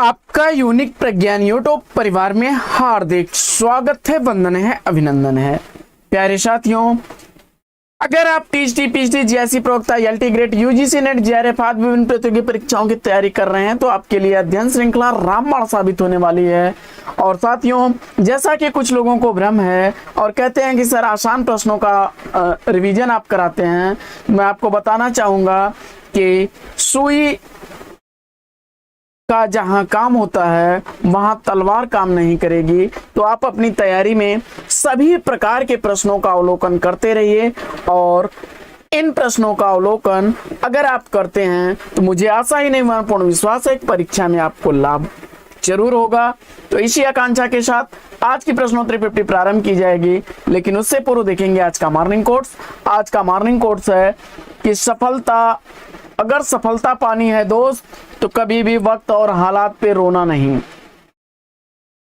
आपका यूनिक प्रज्ञान यूट्यूब परिवार में हार्दिक स्वागत है, वंदन है, अभिनंदन है। प्यारे साथियों, अगर आप टीजीटी, पीजीटी, जीआईसी, प्रवक्ता, LT grade, UGC net, JRF आदि विभिन्न प्रतियोगी परीक्षाओं की तैयारी कर रहे हैं तो आपके लिए अध्ययन श्रृंखला रामबाण साबित होने वाली है। और साथियों, जैसा कि कुछ लोगों को भ्रम है और कहते हैं कि सर आसान प्रश्नों का रिवीजन आप कराते हैं, मैं आपको बताना चाहूंगा कि सुई का जहां काम होता है वहां तलवार काम नहीं करेगी। तो आप अपनी तैयारी में सभी प्रकार के प्रश्नों का अवलोकन करते रहिए और इन प्रश्नों का अवलोकन अगर आप करते हैं तो मुझे आशा ही नहीं पूर्ण विश्वास है कि परीक्षा में आपको लाभ जरूर होगा। तो इसी आकांक्षा के साथ आज की प्रश्नोत्तरी 50 प्रारंभ की जाएगी, लेकिन उससे पूर्व देखेंगे आज का मॉर्निंग कोट्स। आज का मॉर्निंग कोट्स है कि अगर सफलता पानी है दोस्त तो कभी भी वक्त और हालात पे रोना नहीं।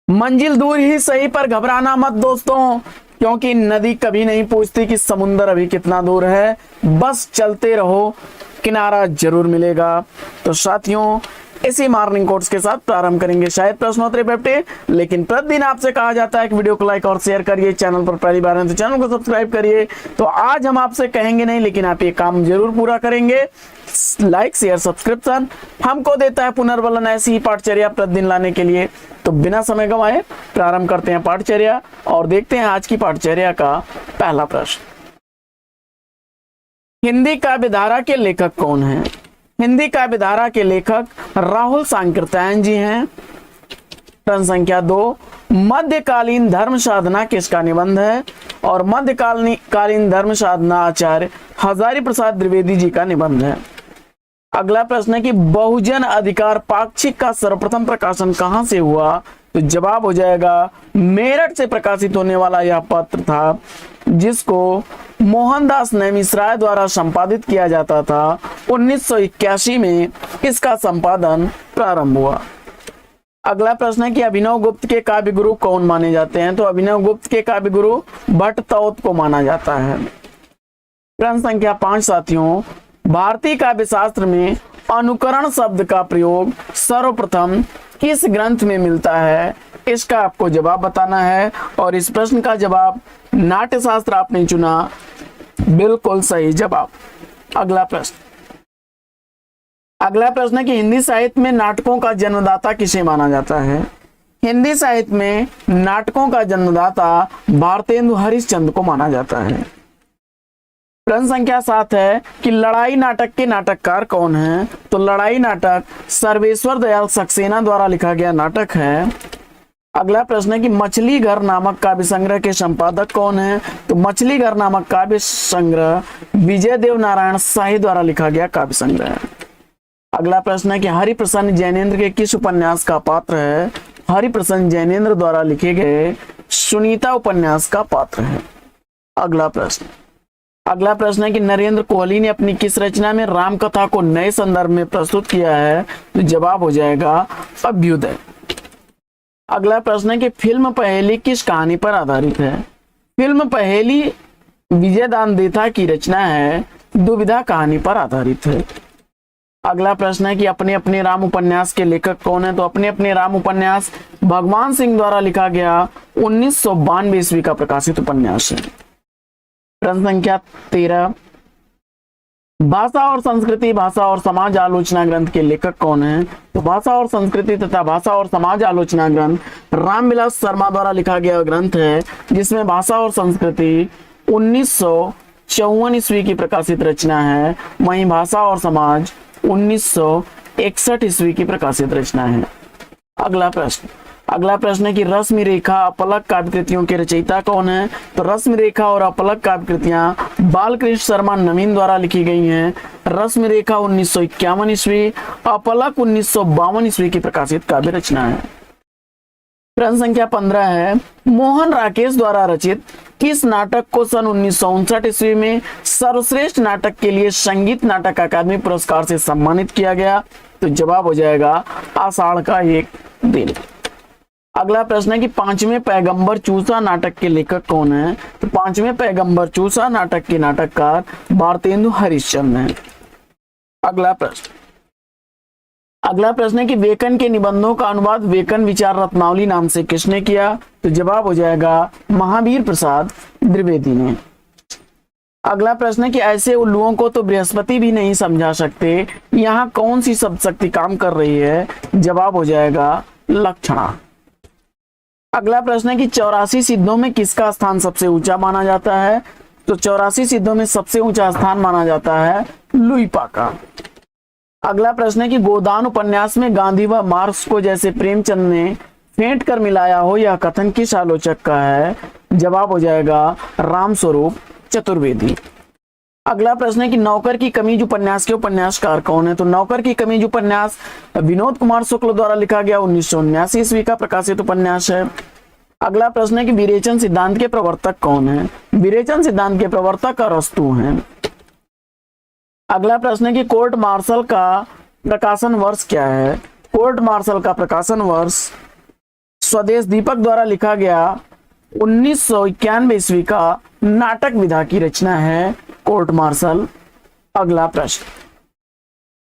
मंजिल दूर ही सही पर घबराना मत दोस्तों, क्योंकि नदी कभी नहीं पूछती कि समुंदर अभी कितना दूर है, बस चलते रहो, किनारा जरूर मिलेगा। तो साथियों, इसी मॉर्निंग कोट्स के साथ प्रारंभ करेंगे शायद प्रश्नोत्तरी 50, लेकिन प्रतिदिन आपसे कहा जाता है कि वीडियो को लाइक और शेयर करिए, चैनल पर पहली बार है तो चैनल को सब्सक्राइब करिए। तो आज हम आपसे कहेंगे नहीं, लेकिन आप ये काम जरूर पूरा करेंगे। लाइक शेयर सब्सक्रिप्शन हमको देता है पुनर्बलन ऐसी ही पाठचर्या प्रतिदिन लाने के लिए। तो बिना समय गंवाए प्रारंभ करते हैं पाठचर्या और देखते हैं आज की पाठचर्या का पहला प्रश्न। हिंदी काव्यधारा के लेखक कौन है? हिंदी काव्यधारा के लेखक राहुल सांकृत्यायन जी हैं। प्रश्न संख्या 2, मध्यकालीन धर्म साधना किसका निबंध है? और मध्यकालीन धर्म साधना आचार्य हजारी प्रसाद द्विवेदी जी का निबंध है। अगला प्रश्न है कि बहुजन अधिकार पाक्षिक का सर्वप्रथम प्रकाशन कहां से हुआ? तो जवाब हो जाएगा मेरठ से प्रकाशित होने वाला यह पत्र था, जिसको मोहनदास नैमिषराय द्वारा संपादित किया जाता था। 1981 में इसका संपादन प्रारंभ हुआ। अगला प्रश्न है कि अभिनव गुप्त के काव्य गुरु कौन माने जाते हैं? तो अभिनव गुप्त के काव्य गुरु भट्ट तौत को माना जाता है। प्रश्न संख्या 5 साथियों, भारतीय काव्य शास्त्र में अनुकरण शब्द का प्रयोग सर्वप्रथम किस ग्रंथ में मिलता है? इसका आपको जवाब बताना है और इस प्रश्न का जवाब नाट्यशास्त्र आपने चुना, बिल्कुल सही जवाब। अगला प्रश्न है कि हिंदी साहित्य में नाटकों का जन्मदाता किसे माना जाता है? हिंदी साहित्य में नाटकों का जन्मदाता भारतेंदु हरिश्चंद्र को माना जाता है। प्रश्न संख्या 7 है कि लड़ाई नाटक के नाटककार कौन है? तो लड़ाई नाटक सर्वेश्वर दयाल सक्सेना द्वारा लिखा गया नाटक है। अगला प्रश्न है कि मछली घर नामक काव्य संग्रह के संपादक कौन है? तो मछली घर नामक काव्य संग्रह विजय देव नारायण शाही द्वारा लिखा गया काव्य संग्रह है। अगला प्रश्न है कि हरिप्रसन्न जैनेन्द्र के किस उपन्यास का पात्र है? हरिप्रसन्न जैनेन्द्र द्वारा लिखे गए सुनीता उपन्यास का पात्र है। अगला प्रश्न है कि नरेंद्र कोहली ने अपनी किस रचना में राम कथा को नए संदर्भ में प्रस्तुत किया है? तो जवाब हो जाएगा अभ्युदय। अगला प्रश्न है कि फिल्म पहेली किस कहानी पर आधारित है? फिल्म पहेली विजयदान देथा की रचना है, दुविधा कहानी पर आधारित है। अगला प्रश्न है कि अपने अपने राम उपन्यास के लेखक कौन है? तो अपने अपने राम उपन्यास भगवान सिंह द्वारा लिखा गया 1992 ईस्वी का प्रकाशित उपन्यास है। प्रश्न संख्या 13, भाषा और संस्कृति, भाषा और समाज आलोचना ग्रंथ के लेखक कौन है? तो भाषा और संस्कृति तथा भाषा और समाज आलोचना ग्रंथ रामविलास शर्मा द्वारा लिखा गया ग्रंथ है, जिसमें भाषा और संस्कृति 1954 ईस्वी की प्रकाशित रचना है। वहीं भाषा और समाज 1961 ईस्वी की प्रकाशित रचना है। अगला प्रश्न है कि रश्मि रेखा अपलक काव्य कृतियों के रचयिता कौन है? तो रश्मि रेखा और अपलक काव्य कृतियां बालकृष्ण शर्मा नवीन द्वारा लिखी गई हैं। रश्मि रेखा 1951 ईस्वी, अपलक 1952 ईस्वी की प्रकाशित काव्य रचना है। प्रश्न संख्या 15 है, मोहन राकेश द्वारा रचित किस नाटक को सन 1959 ईस्वी में सर्वश्रेष्ठ नाटक के लिए संगीत नाटक अकादमी पुरस्कार से सम्मानित किया गया? तो जवाब हो जाएगा आषाढ़ का एक दिन। अगला प्रश्न है कि पांचवें पैगंबर चूसा नाटक के लेखक कौन है? तो पांचवें पैगंबर चूसा नाटक के नाटककार भारतेंदु हरिश्चंद्र हैं। अगला प्रश्न है कि वेकन के निबंधों का अनुवाद वेकन विचार रत्नावली नाम से किसने किया? तो जवाब हो जाएगा महावीर प्रसाद द्विवेदी ने। अगला प्रश्न है कि ऐसे उल्लुओं को तो बृहस्पति भी नहीं समझा सकते, यहाँ कौन सी शब्द शक्ति काम कर रही है? जवाब हो जाएगा लक्षणा। अगला प्रश्न है कि 84 सिद्धों में किसका स्थान सबसे ऊंचा माना जाता है? तो 84 सिद्धों में सबसे ऊंचा स्थान माना जाता है लुइपा का। अगला प्रश्न है कि गोदान उपन्यास में गांधी व मार्क्स को जैसे प्रेमचंद ने फेंट कर मिलाया हो, यह कथन किस आलोचक का है? जवाब हो जाएगा रामस्वरूप चतुर्वेदी। अगला प्रश्न है कि नौकर की कमीज उपन्यास के उपन्यासकार कौन है? तो नौकर की कमीज उपन्यास विनोद कुमार शुक्ल द्वारा लिखा गया 1979 ईस्वी का प्रकाशित उपन्यास है। अगला प्रश्न है कि विरेचन सिद्धांत के प्रवर्तक कौन है? विरेचन सिद्धांत के प्रवर्तक अरस्तु हैं। अगला प्रश्न है कि कोर्ट मार्शल का प्रकाशन वर्ष क्या है? कोर्ट मार्शल का प्रकाशन वर्ष स्वदेश दीपक द्वारा लिखा गया 1991 ईस्वी का नाटक विधा की रचना है कोर्ट मार्शल। अगला प्रश्न,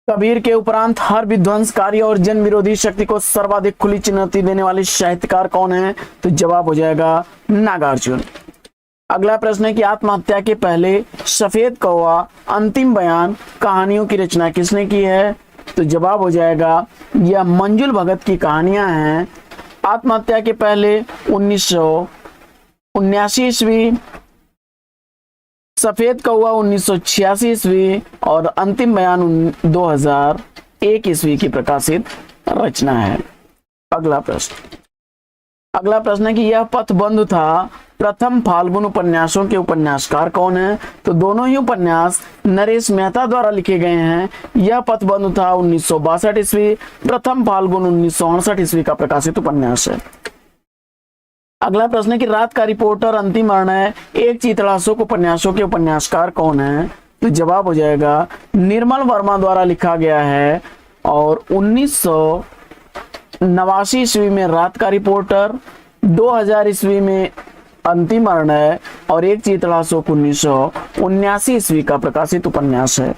कबीर के उपरांत हर विध्वंसकारी और जन विरोधी शक्ति को सर्वाधिक खुली चुनौती देने वाले साहित्यकार कौन है? तो जवाब हो जाएगा नागार्जुन। अगला प्रश्न है कि आत्महत्या के पहले सफेद कौवा अंतिम बयान कहानियों की रचना किसने की है? तो जवाब हो जाएगा यह मंजुल भगत की कहानियां हैं। आत्महत्या के पहले 1979 ईस्वी, सफेद कौवा 1986 ईस्वी और अंतिम बयान 2001 ईस्वी की प्रकाशित रचना है। अगला प्रश्न है कि यह पथबंध था प्रथम फाल्गुन उपन्यासों के उपन्यासकार कौन है? तो दोनों ही उपन्यास नरेश मेहता द्वारा लिखे गए हैं। यह पथबंध था 1962 ईस्वी, प्रथम फाल्गुन 1968 ईस्वी का प्रकाशित उपन्यास है। अगला प्रश्न है कि रात का रिपोर्टर, अंतिम निर्णय, एक चीतड़ाशोक उपन्यासों के उपन्यासकार कौन है? तो जवाब हो जाएगा निर्मल वर्मा द्वारा लिखा गया है और 1989 ईस्वी में रात का रिपोर्टर, 2000 ईस्वी में अंतिम निर्णय और एक चीतड़ाशोक 1979 ईस्वी का प्रकाशित उपन्यास है।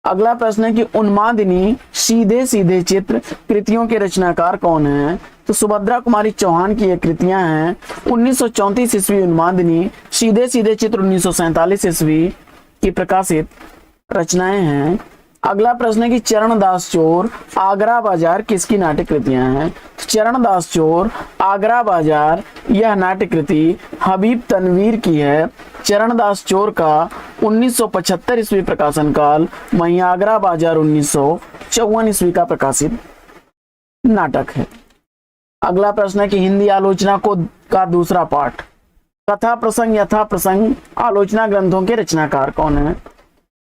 अगला प्रश्न है कि उन्मादिनी सीधे सीधे चित्र कृतियों के रचनाकार कौन है? तो सुभद्रा कुमारी चौहान की ये कृतियां हैं। 1934 ईस्वी उन्मादिनी, सीधे सीधे चित्र 1947 ईस्वी की प्रकाशित रचनाएं हैं। अगला प्रश्न है कि चरणदास चोर आगरा बाजार किसकी नाट्य कृतियां हैं? चरणदास चोर आगरा बाजार यह नाट्य कृति हबीब तनवीर की है। चरणदास चोर का 1975 ईस्वी प्रकाशन काल, वहीं आगरा बाजार 1954 ईस्वी का प्रकाशित नाटक है। अगला प्रश्न है कि हिंदी आलोचना का दूसरा पाठ, कथा प्रसंग यथा प्रसंग आलोचना ग्रंथों के रचनाकार कौन है?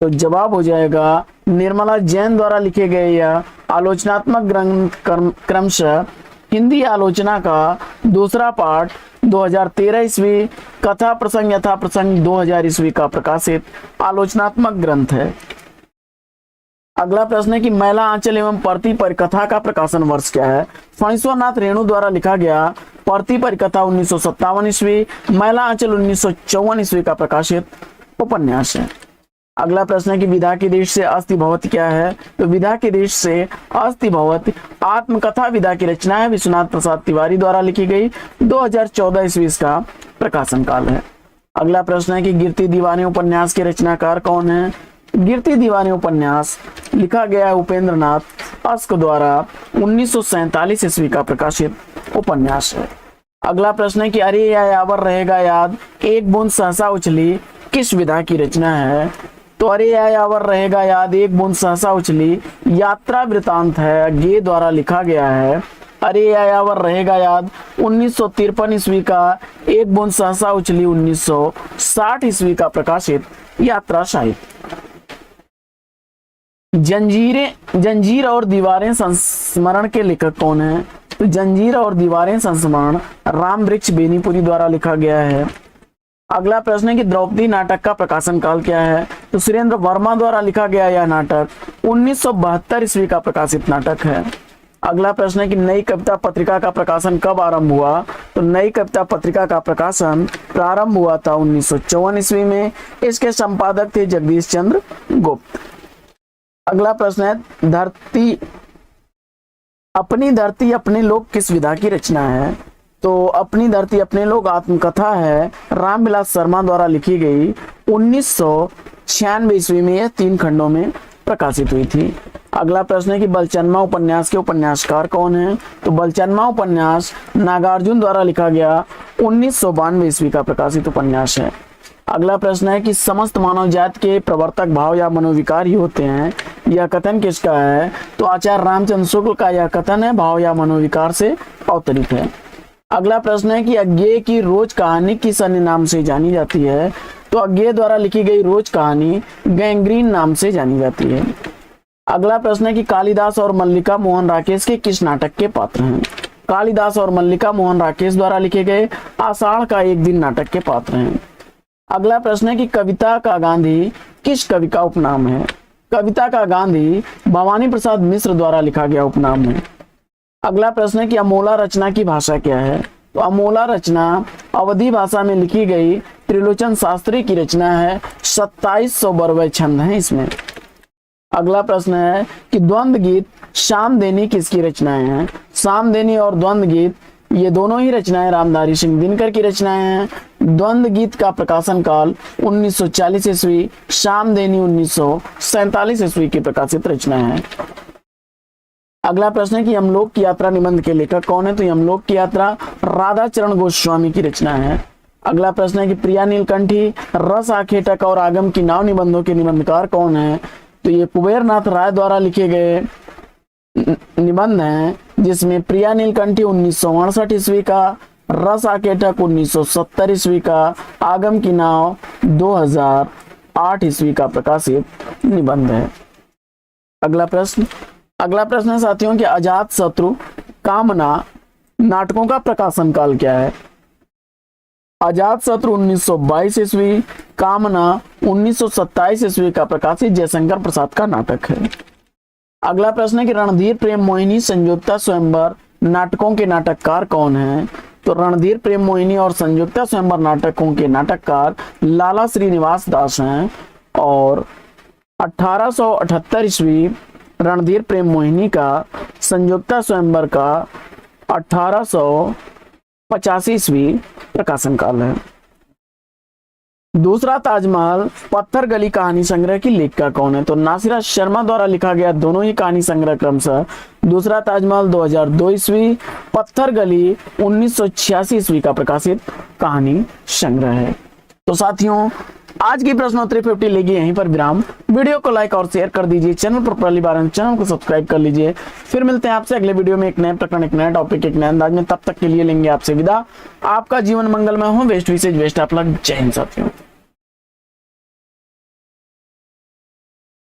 तो जवाब हो जाएगा निर्मला जैन द्वारा लिखे गए यह आलोचनात्मक ग्रंथ क्रमशः हिंदी आलोचना का दूसरा पाठ 2013 ईस्वी, कथा प्रसंग यथा प्रसंग 2000 ईस्वी का प्रकाशित आलोचनात्मक ग्रंथ है। अगला प्रश्न है कि मैला आंचल एवं परती परिकथा का प्रकाशन वर्ष क्या है? फणीश्वरनाथ रेणु द्वारा लिखा गया परती परिकथा 1957 ईस्वी, मैला आंचल 1954 ईस्वी का प्रकाशित उपन्यास है। अगला प्रश्न है कि विधा की देश से अस्ति भवत क्या है? तो विधा की देश से अस्ति भवत आत्मकथा विधा की रचना है, विश्वनाथ प्रसाद तिवारी द्वारा लिखी गई, 2014 ईस्वी का प्रकाशन काल है। अगला प्रश्न है कि गिरती दीवाने उपन्यास के रचनाकार कौन है? गिरती दीवाने उपन्यास लिखा गया है उपेंद्र नाथ अस्क द्वारा, 1947 ईस्वी का प्रकाशित उपन्यास है। अगला प्रश्न है कि अरे या यावर रहेगा याद एक बूंद सहसा उछली किस विधा की रचना है? तो अरे या यावर रहेगा याद एक बूंद सहसा उछली यात्रा वृतांत है, गे द्वारा लिखा गया है। अरे या यावर रहेगा याद 1953 ईस्वी का, एक बूंद सहसा उछली 1960 ईस्वी का प्रकाशित यात्रा साहित्य। जंजीर और दीवारें संस्मरण के लेखक कौन है? तो जंजीर और दीवारें संस्मरण राम वृक्ष बेनीपुरी द्वारा लिखा गया है। अगला प्रश्न है कि द्रौपदी नाटक का प्रकाशन काल क्या है? तो सुरेंद्र वर्मा द्वारा लिखा गया यह नाटक 1972 ईस्वी का प्रकाशित नाटक है। अगला प्रश्न है कि नई कविता पत्रिका का प्रकाशन कब आरंभ हुआ? तो नई कविता पत्रिका का प्रकाशन प्रारंभ हुआ था 1954 ईस्वी में। इसके संपादक थे जगदीश चंद्र गुप्त। अगला प्रश्न है अपनी धरती अपने लोग किस विधा की रचना है? तो अपनी धरती अपने लोग आत्मकथा है, रामविलास शर्मा द्वारा लिखी गई 1996 ईस्वी में यह 3 खंडों में प्रकाशित हुई थी। अगला प्रश्न है कि बलचन्मा उपन्यास के उपन्यासकार कौन है? तो बलचन्मा उपन्यास नागार्जुन द्वारा लिखा गया 1992 ईस्वी का प्रकाशित उपन्यास है। अगला प्रश्न है कि समस्त मानव जाति के प्रवर्तक भाव या मनोविकार ही होते हैं, यह कथन किसका है? तो आचार्य रामचंद्र शुक्ल का यह कथन है, भाव या मनोविकार से अवतरित है। अगला प्रश्न है कि अज्ञेय की रोज कहानी किस अन्य नाम से जानी जाती है? तो अज्ञेय द्वारा लिखी गई रोज कहानी गैंग्रीन नाम से जानी जाती है। अगला प्रश्न है कि कालिदास और मल्लिका मोहन राकेश के किस नाटक के पात्र हैं? कालिदास और मल्लिका मोहन राकेश द्वारा लिखे गए आषाढ़ का एक दिन नाटक के पात्र हैं। अगला प्रश्न है कि कविता का गांधी किस कवि का उपनाम है? कविता का गांधी भवानी प्रसाद मिश्र द्वारा लिखा गया उपनाम है। अगला प्रश्न है कि अमोला रचना की भाषा क्या है? तो अमोला रचना अवधी भाषा में लिखी गई त्रिलोचन शास्त्री की रचना है, 2700 बरवै छंद है इसमें। अगला प्रश्न है कि द्वंद्व गीत शामदेनी किसकी रचनाएं हैं? सामदेनी और द्वंद्व गीत ये दोनों ही रचनाएं रामधारी सिंह दिनकर की रचनाएं हैं। द्वंद्व गीत का प्रकाशन काल 1940 ईस्वी, शामदेनी 1947 ईस्वी की प्रकाशित रचनाएं हैं। अगला प्रश्न है कि यमलोक की यात्रा निबंध के लेखक कौन है? तो यमलोक की यात्रा राधा चरण गोस्वामी की रचना है। अगला प्रश्न है कि प्रिया नीलकंठी, रस आखेटक और आगम की नाव निबंधों के निबंधकार कौन है? तो ये कुबेर नाथ राय द्वारा लिखे गए निबंध हैं, जिसमें प्रिया नीलकंठी 1968 ईस्वी का, रस आकेटक 1970 ईस्वी का, आगम की नाव 2008 ईस्वी का प्रकाशित निबंध है। अगला प्रश्न है साथियों कि अजात शत्रु कामना नाटकों का प्रकाशन काल क्या है? अजात शत्रु 1922 ईस्वी, कामना 1927 ईस्वी का प्रकाशित जयशंकर प्रसाद का नाटक है। अगला प्रश्न है कि रणधीर प्रेम मोहिनी संयुक्ता स्वयंवर नाटकों के नाटककार कौन है? तो रणधीर प्रेम मोहिनी और संयुक्ता स्वयंवर नाटकों के नाटककार लाला श्रीनिवास दास हैं और 1878 ईस्वी रणधीर प्रेम मोहिनी का, संयुक्ता स्वयंवर का 1885 ईस्वी प्रकाशन काल है। दूसरा ताजमहल पत्थर गली कहानी संग्रह की लेखिका कौन है? तो नासिरा शर्मा द्वारा लिखा गया दोनों ही कहानी संग्रह क्रमशः दूसरा ताजमहल 2002 ईस्वी, पत्थर गली 1986 ईस्वी का प्रकाशित कहानी संग्रह है। तो साथियों आज की प्रश्नोत्तरी 50 लेगी यहीं पर विराम। वीडियो को लाइक और शेयर कर दीजिए, चैनल पर पहली बार चैनल को सब्सक्राइब कर लीजिए। फिर मिलते हैं आपसे अगले वीडियो में एक नए प्रकरण, एक नया टॉपिक, एक नए अंदाज में। तब तक के लिए लेंगे आपसे विदा। आपका जीवन मंगलमय हो। बेस्ट विशेष बेस्ट आप लग। जय हिंद साथियों।